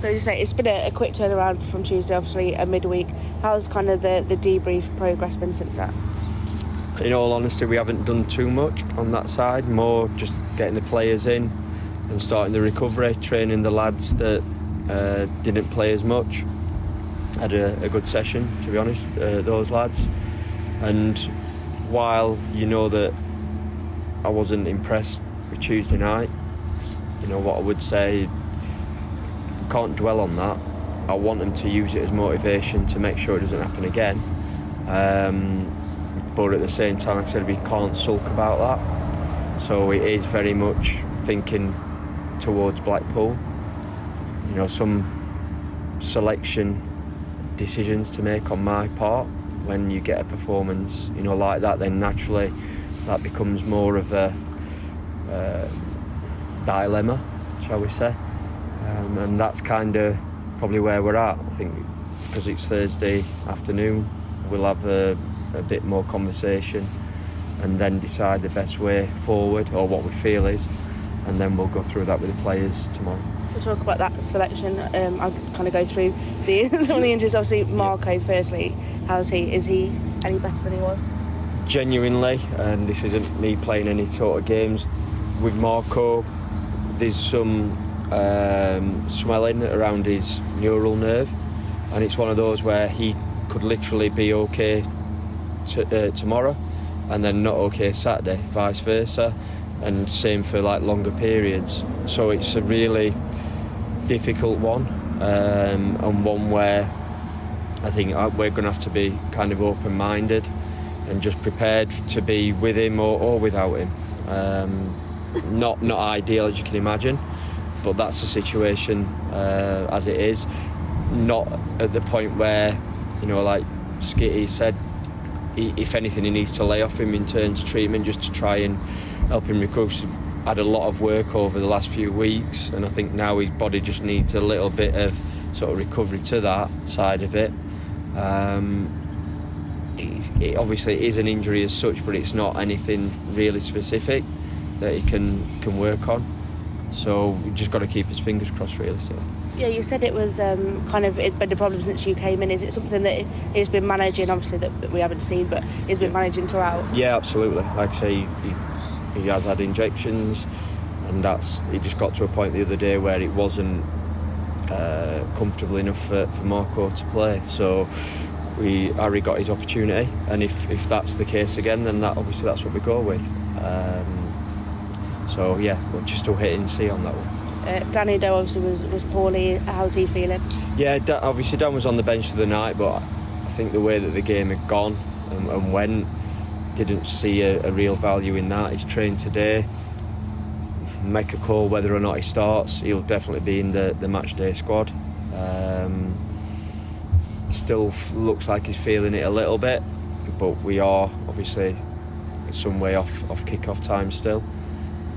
So you say it's been a quick turnaround from Tuesday, obviously a midweek. How's kind of the debrief progress been since that? In all honesty, we haven't done too much on that side, more just getting the players in and starting the recovery, training the lads that didn't play as much. Had a good session, to be honest, those lads. And while you know that I wasn't impressed with Tuesday night, you know what I would say, can't dwell on that. I want them to use it as motivation to make sure it doesn't happen again. But at the same time, like I said, we can't sulk about that. So it is very much thinking towards Blackpool. You know, some selection decisions to make on my part. When you get a performance, you know, like that, then naturally that becomes more of a dilemma, shall we say. And that's kind of probably where we're at. I think because it's Thursday afternoon, we'll have a bit more conversation and then decide the best way forward, or what we feel is, and then we'll go through that with the players tomorrow. We'll talk about that selection. I'll kind of go through some of the injuries. Obviously, Marco, firstly, how's he? Is he any better than he was? Genuinely, and this isn't me playing any sort of games, with Marco, there's some swelling around his neural nerve, and it's one of those where he could literally be okay tomorrow and then not okay Saturday, vice versa, and same for like longer periods. So it's a really difficult one, and one where I think we're going to have to be kind of open-minded and just prepared to be with him or without him. Not ideal, as you can imagine, but that's the situation as it is. Not at the point where, you know, like Skitty said, if anything, he needs to lay off him in terms of treatment just to try and help him recover. He's had a lot of work over the last few weeks, and I think now his body just needs a little bit of sort of recovery to that side of it. It obviously is an injury as such, but it's not anything really specific that he can work on. So we've just got to keep his fingers crossed, really. So. Yeah, you said it was kind of it's been a problem since you came in. Is it something that he's been managing, obviously, that we haven't seen, but he's been managing throughout? Yeah, absolutely. Like I say, he has had injections, and he just got to a point the other day where it wasn't comfortable enough for Marco to play. So Harry got his opportunity, and if that's the case again, then obviously that's what we go with. So yeah, we'll just still hit and see on that one. Danny Doe obviously was poorly. How's he feeling? Yeah, obviously Dan was on the bench the night, but I think the way that the game had gone and went, didn't see a real value in that. He's trained today. Make a call whether or not he starts. He'll definitely be in the match day squad. Still looks like he's feeling it a little bit, but we are obviously some way off kick-off time still.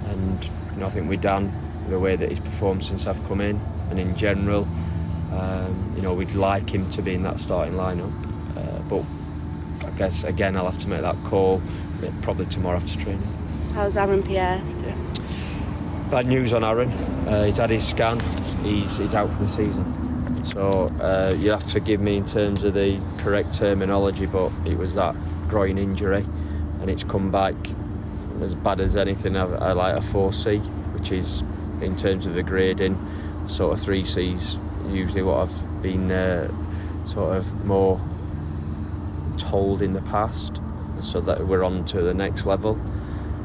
And you know, I think with Dan, the way that he's performed since I've come in, and in general, you know, we'd like him to be in that starting lineup. But I guess again, I'll have to make that call probably tomorrow after training. How's Aaron Pierre doing? Bad news on Aaron. He's had his scan. He's out for the season. So you have to forgive me in terms of the correct terminology, but it was that groin injury, and it's come back as bad as anything. I like a 4C, which is, in terms of the grading, sort of 3C's usually what I've been sort of more told in the past, so that we're on to the next level.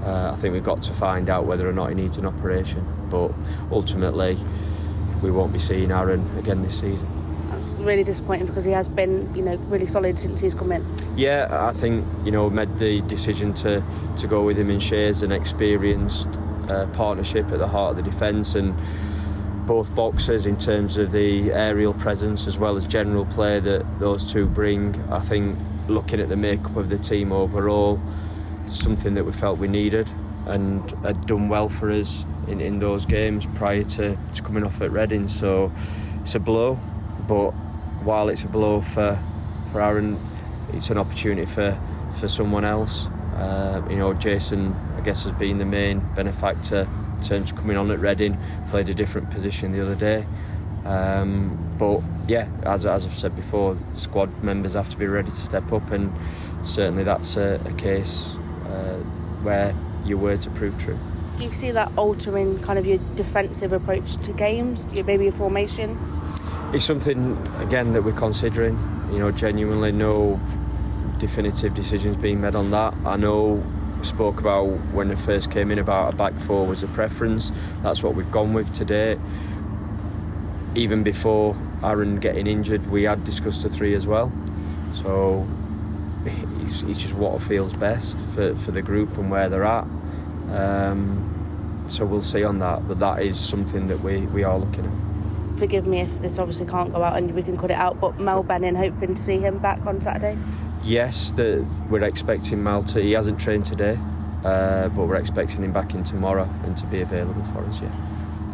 I think we've got to find out whether or not he needs an operation, but ultimately we won't be seeing Aaron again this season. That's really disappointing, because he has been, you know, really solid since he's come in. Yeah, I think, you know, made the decision to go with him, and shares an experienced partnership at the heart of the defence, and both boxers in terms of the aerial presence as well as general play that those two bring. I think looking at the makeup of the team overall, something that we felt we needed, and had done well for us in those games prior to coming off at Reading. So it's a blow, but while it's a blow for Aaron, it's an opportunity for someone else. You know, Jason, I guess, has been the main benefactor in terms of coming on at Reading. Played a different position the other day, But yeah, as I've said before, squad members have to be ready to step up, and certainly that's a case where your words are proved true. Do you see that altering kind of your defensive approach to games, maybe your formation? It's something, again, that we're considering. Genuinely no definitive decisions being made on that. I know we spoke about when it first came in about a back four was a preference. That's what we've gone with today. Even before Aaron getting injured, we had discussed a three as well. So it's just what feels best for the group and where they're at. So we'll see on that, but that is something that we are looking at. Forgive me if this obviously can't go out and we can cut it out, but Mel Benning, hoping to see him back on Saturday? Yes, we're expecting Mel to. He hasn't trained today, but we're expecting him back in tomorrow and to be available for us, yeah.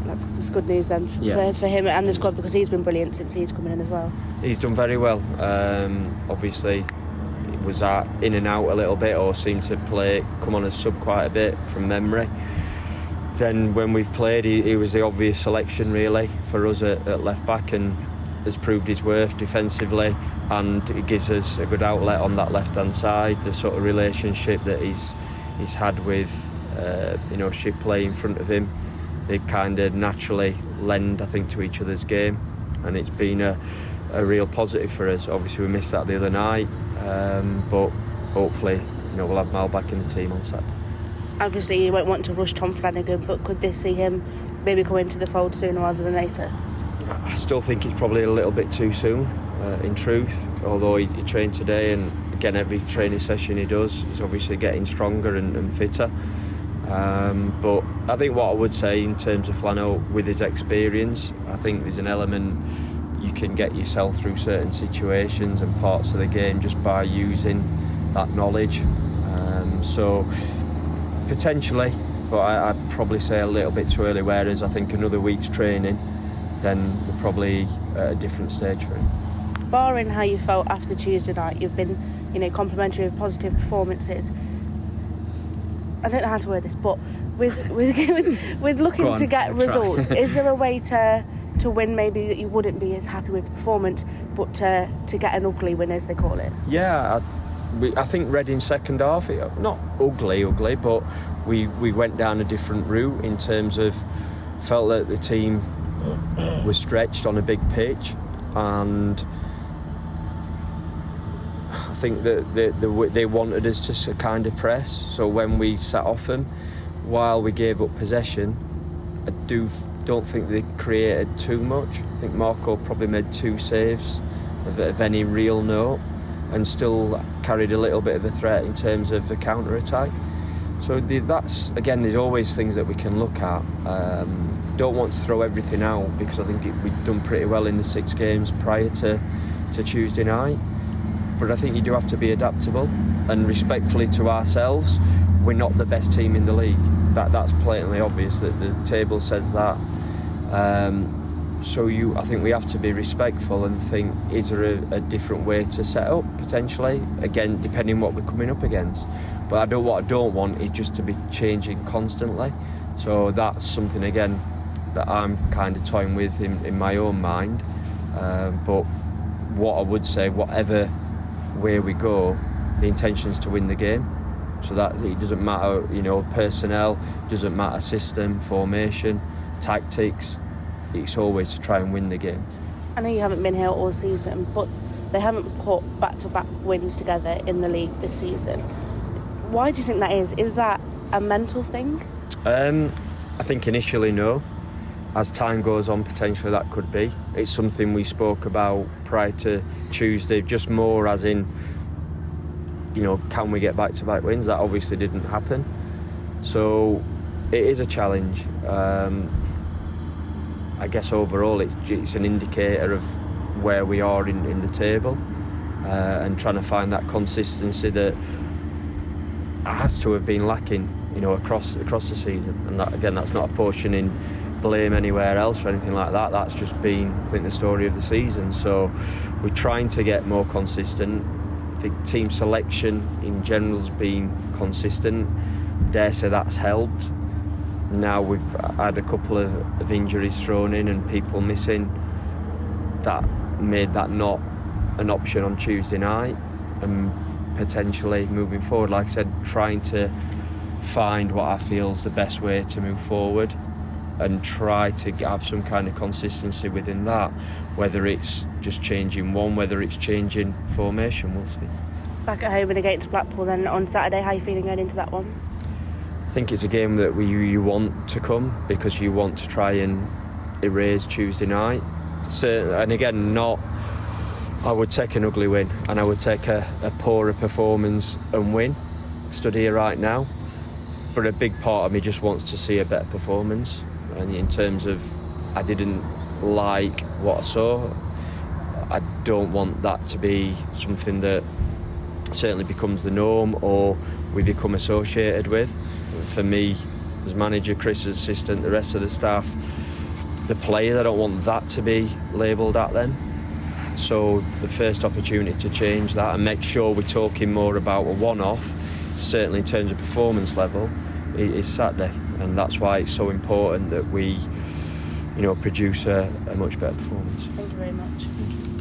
That's good news then for him and the squad, because he's been brilliant since he's come in as well. He's done very well. Obviously, he was in and out a little bit, or seemed to come on as sub quite a bit from memory. Then when we've played, he was the obvious selection really for us at left back, and has proved his worth defensively, and it gives us a good outlet on that left hand side. The sort of relationship that he's had with Shipley in front of him, they kind of naturally lend, I think, to each other's game, and it's been a real positive for us. Obviously we missed that the other night, but hopefully we'll have Mal back in the team on Saturday. Obviously you won't want to rush Tom Flanagan, but could this see him maybe come into the fold sooner rather than later? I still think it's probably a little bit too soon, in truth, although he trained today, and again every training session he does, he's obviously getting stronger and fitter. But I think what I would say in terms of Flano, with his experience, I think there's an element you can get yourself through certain situations and parts of the game just by using that knowledge. So potentially, but I'd probably say a little bit too early, whereas I think another week's training, then we're probably at a different stage for him. Barring how you felt after Tuesday night, you've been complimentary with positive performances. I don't know how to word this, but with looking to get results, is there a way to win maybe that you wouldn't be as happy with the performance, but to get an ugly win, as they call it? Yeah, I think Reading's second half, not ugly, but we went down a different route in terms of, felt that the team was stretched on a big pitch, and I think that they wanted us to kind of press. So when we sat off them, while we gave up possession, I don't think they created too much. I think Marco probably made 2 saves of any real note, and still carried a little bit of a threat in terms of the counter-attack. So that's, again, there's always things that we can look at. Don't want to throw everything out, because I think we've done pretty well in the 6 games prior to Tuesday night. But I think you do have to be adaptable, and respectfully to ourselves, we're not the best team in the league. That's blatantly obvious, that the table says that. So I think we have to be respectful and think, is there a different way to set up, potentially? Again, depending what we're coming up against. But what I don't want is just to be changing constantly. So that's something, again, that I'm kind of toying with in my own mind. But what I would say, whatever way we go, the intention is to win the game. So that it doesn't matter, personnel, doesn't matter system, formation, tactics. It's always to try and win the game. I know you haven't been here all season, but they haven't put back-to-back wins together in the league this season. Why do you think that is? Is that a mental thing? I think initially no. As time goes on, potentially that could be. It's something we spoke about prior to Tuesday, just more as in, can we get back-to-back wins? That obviously didn't happen. So it is a challenge. I guess overall it's an indicator of where we are in the table, and trying to find that consistency that has to have been lacking, across the season. And that, again, that's not apportioning blame anywhere else or anything like that. That's just been, I think, the story of the season. So we're trying to get more consistent. I think team selection in general's been consistent. Dare say that's helped. Now we've had a couple of injuries thrown in and people missing. that made that not an option on Tuesday night, and potentially moving forward, like I said, trying to find what I feel is the best way to move forward and try to have some kind of consistency within that, whether it's just changing one, whether it's changing formation, we'll see. Back at home and against Blackpool then on Saturday, how are you feeling going into that one? I think it's a game that you want to come because you want to try and erase Tuesday night. So, and again, I would take an ugly win and I would take a poorer performance and win. Stood here right now, but a big part of me just wants to see a better performance. And in terms of, I didn't like what I saw. I don't want that to be something that certainly becomes the norm or we become associated with. For me, as manager, Chris as assistant, the rest of the staff, the players, I don't want that to be labelled at them. So the first opportunity to change that and make sure we're talking more about a one-off, certainly in terms of performance level, is Saturday. And that's why it's so important that we, produce a much better performance. Thank you very much. Thank you.